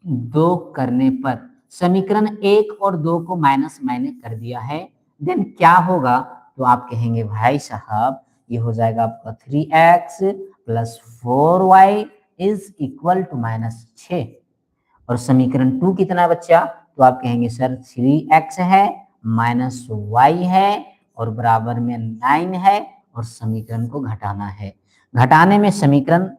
2 करने पर समीकरण 1 और 2 को माइनस मैंने कर दिया है, देन क्या होगा? तो आप कहेंगे भाई साहब ये हो जाएगा आपका 3x plus 4y is equal to minus 6। और समीकरण 2 कितना है बच्चा? तो आप कहेंगे सर 3x है माइनस y है और बराबर में 9 है और समीकरण को घटाना है। घटाने में समीकरण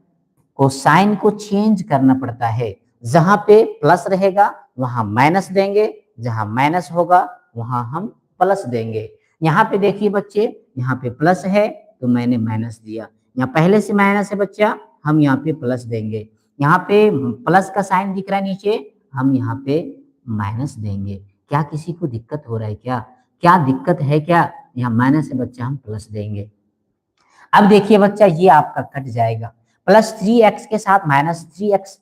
को साइन को चेंज करना पड़ता है। जहां पे प्लस रहेगा वहां माइनस देंगे, जहां माइनस होगा वहां हम प्लस देंगे। यहाँ पे देखिए बच्चे, यहाँ पे प्लस है तो मैंने माइनस दिया, यहाँ पहले से माइनस है बच्चा, हम यहाँ पे प्लस देंगे। यहाँ पे प्लस का साइन दिख रहा है नीचे, हम यहाँ पे माइनस देंगे। क्या किसी को दिक्कत हो रहा है क्या? क्या दिक्कत है क्या? यहाँ माइनस है बच्चा, हम प्लस देंगे। अब देखिए बच्चा ये आपका कट जाएगा, प्लस 3x के साथ माइनस 3x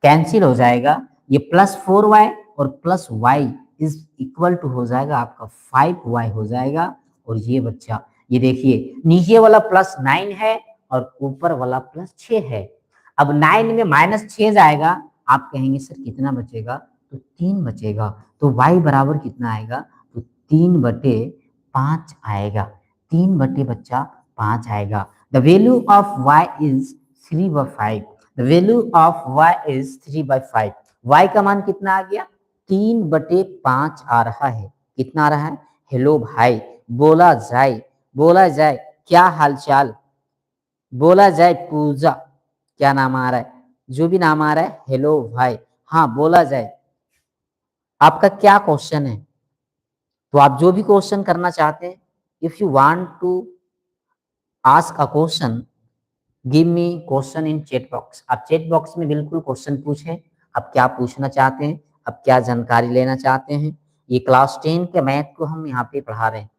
कैंसिल हो जाएगा, ये प्लस 4y और plus y is equal to हो जाएगा आपका 5y हो जाएगा। और ये बच्चा ये देखिए नीचे वाला प्लस 9 है और ऊपर वाला प्लस 6 है। अब 9 में माइनस 6 जाएगा, आप कहेंगे सर कितना बचेगा? तो 3 बचेगा। तो y बराबर कितना आएगा? तो 3/5 आएगा। 3 बच्चा 5 आएगा। The value of y is 3/5। The value of y is 3/5। y का मान कितना आ गया? 3/5 आ रहा है। कितना आ रहा है? हेलो भाई, बोला जाए, बोला जाए क्या हालचाल, बोला जाए पूजा, क्या नाम आ रहा है? जो भी नाम आ रहा है हेलो भाई, हाँ बोला जाए। आपका क्या क्वेश्चन है? तो आप जो भी क्वेश्चन करना चाहते हैं, if you want to ask a question, give me question in chat box. आप चैट बॉक्स में बिल्कुल क्वेश्चन पूछें, आप क्या पूछना चाहते हैं, आप क्या जानकारी लेना चाहते हैं। ये क्लास 10 के मैथ को हम यहाँ पे पढ़ा रहे हैं।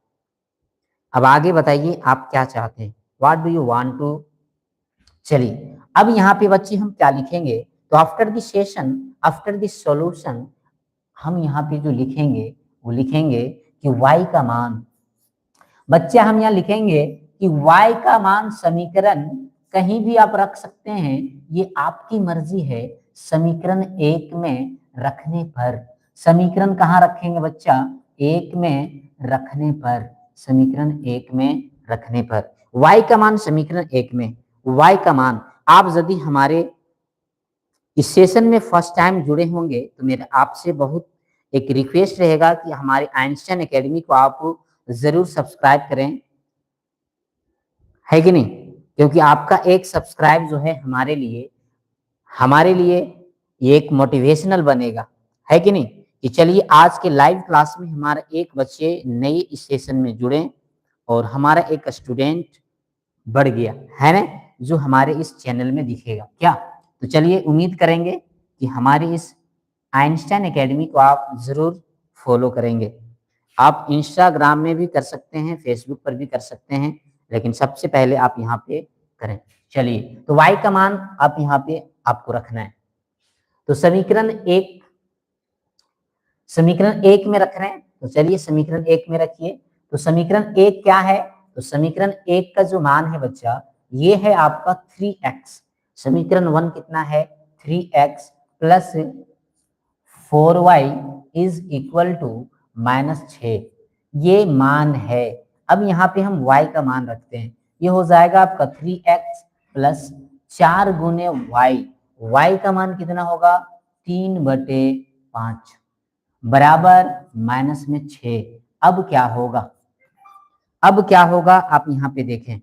अब आगे बताइए आप क्या चाहते हैं, what do you want to. चलिए अब यहाँ पे बच्चे हम क्या लिखेंगे? तो after this session, after this solution, हम यहाँ पे जो लिखेंगे वो लिखेंगे कि y का मान, बच्चे हम यहाँ लिखेंगे कि y का मान समीकरण कहीं भी आप रख सकते हैं, ये आपकी मर्जी है। समीकरण 1 में रखने पर, समीकरण कहाँ रखेंगे बच्चा? 1 में रखने पर, समीकरण 1 में रखने पर y का मान समीकरण 1 में, y का मान। आप यदि हमारे इस सेशन में फर्स्ट टाइम जुड़े होंगे तो मेरा आपसे बहुत एक रिक्वेस्ट रहेगा कि हमारे आइंस्टाइन एकेडमी को आप जरूर सब्सक्राइब करें, है कि नहीं? क्योंकि आपका एक सब्सक्राइब जो है हमारे लिए ये एक मोटिवेशनल बनेगा, है कि नहीं? कि चलिए आज के लाइव क्लास में हमारा एक बच्चे नए इस सेशन में जुड़े और हमारा एक स्टूडेंट बढ़ गया है ना, जो हमारे इस चैनल में दिखेगा क्या। तो चलिए उम्मीद करेंगे कि हमारी इस आइंस्टाइन एकेडमी को आप जरूर फॉलो करेंगे। आप इंस्टाग्राम में भी कर सकते हैं, फेसबुक पर भी कर सकते हैं, लेकिन सबसे पहले आप यहाँ पे करें। चलिए तो y का मान आप यहाँ पे आपको रखना है। तो समीकरण एक में रख रहे हैं, तो चलिए समीकरण 1 में रखिए। तो समीकरण 1 क्या है? तो समीकरण 1 का जो मान है बच्चा, ये है आपका 3x। समीकरण 1 कितना है? 3x plus 4y is equal to -6, ये मान है। अब यहाँ पे हम y का मान रखते हैं, ये हो जाएगा आपका 3x प्लस 4 गुने y का मान कितना होगा? 3/5 बराबर माइनस में 6। अब क्या होगा? अब क्या होगा आप यहाँ पे देखें।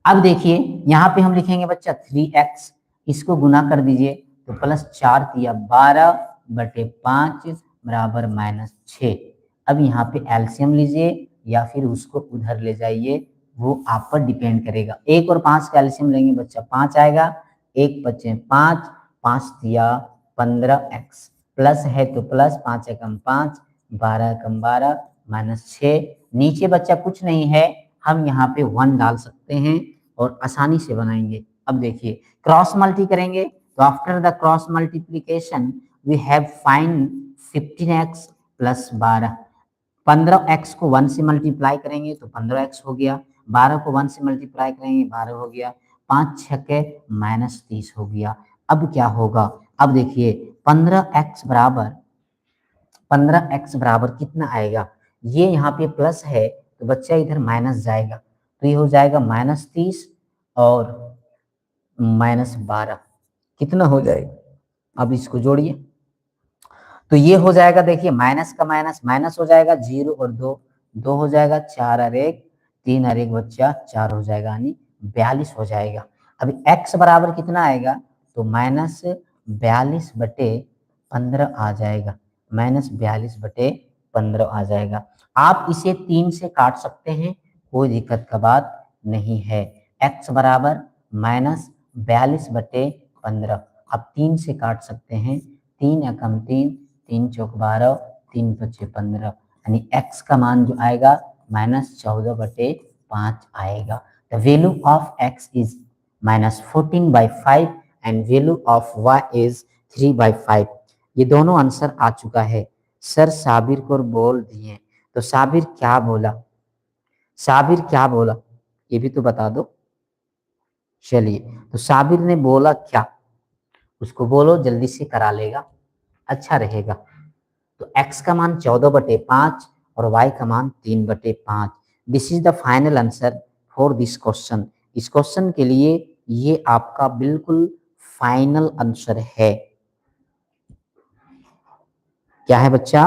अब देखिए यहाँ पे हम लिखेंगे बच्चा 3x, इसको गुना कर दीजिए तो प्लस 4 दिया 12/5 बराबर -6। अब यहाँ पे एलसीएम लीजिए या फिर उसको उधर ले जाइए, वो आप पर डिपेंड करेगा। 1 और 5 का एलसीएम लेंगे बच्चा 5 आएगा, 1 बचे 5, 5 दिया 15x, प्लस है तो प्लस, 5 एकम 5, 12 एकम 12 -6। नीचे बच्चा कुछ नहीं है, हम यहाँ पे 1 डाल सकते हैं और आसानी से बनाएंगे। अब देखिए क्रॉस मल्टी करेंगे तो after the cross multiplication we have find 15x plus 12। 15x को 1 से मल्टीप्लाई करेंगे तो 15x हो गया, 12 को 1 से मल्टीप्लाई करेंगे 12 हो गया, 5 छक्के -30 हो गया। अब क्या होगा, अब देखिए 15x बराबर कितना आएगा, ये यहाँ पे प्लस है तो बच्चा इधर माइनस जाएगा, तो ये हो जाएगा -30 और -12, कितना हो जाएगा, अब इसको जोड़िए तो ये हो जाएगा, देखिए माइनस का माइनस माइनस हो जाएगा, 0 और 2 2 हो जाएगा, 4 और 1 3 और 1 बच्चा 4 हो जाएगा, यानी 42 हो जाएगा। अभी x बराबर कितना आएगा, तो -42/15 आ जाएगा, -42/15 आ जाएगा। आप इसे 3 से काट सकते हैं, कोई दिक्कत का बात नहीं है। x बराबर -42/15 आप 3 से काट सकते हैं, 3 एकम 3 3 चौक 12 3 पचे 15, यानी x का मान जो आएगा -14/5 आएगा। The value of x is -14/5 and value of y is 3/5। ये दोनों आंसर आ चुका है। सर साबिर को बोल दिए, तो साबिर क्या बोला, साबिर क्या बोला ये भी तो बता दो। चलिए, तो साबिर ने बोला क्या, उसको बोलो जल्दी से करा लेगा, अच्छा रहेगा। तो x का मान 14/5 और y का मान 3/5। This is the final answer for this question. इस क्वेश्चन के लिए ये आपका बिल्कुल फाइनल आंसर है। क्या है बच्चा,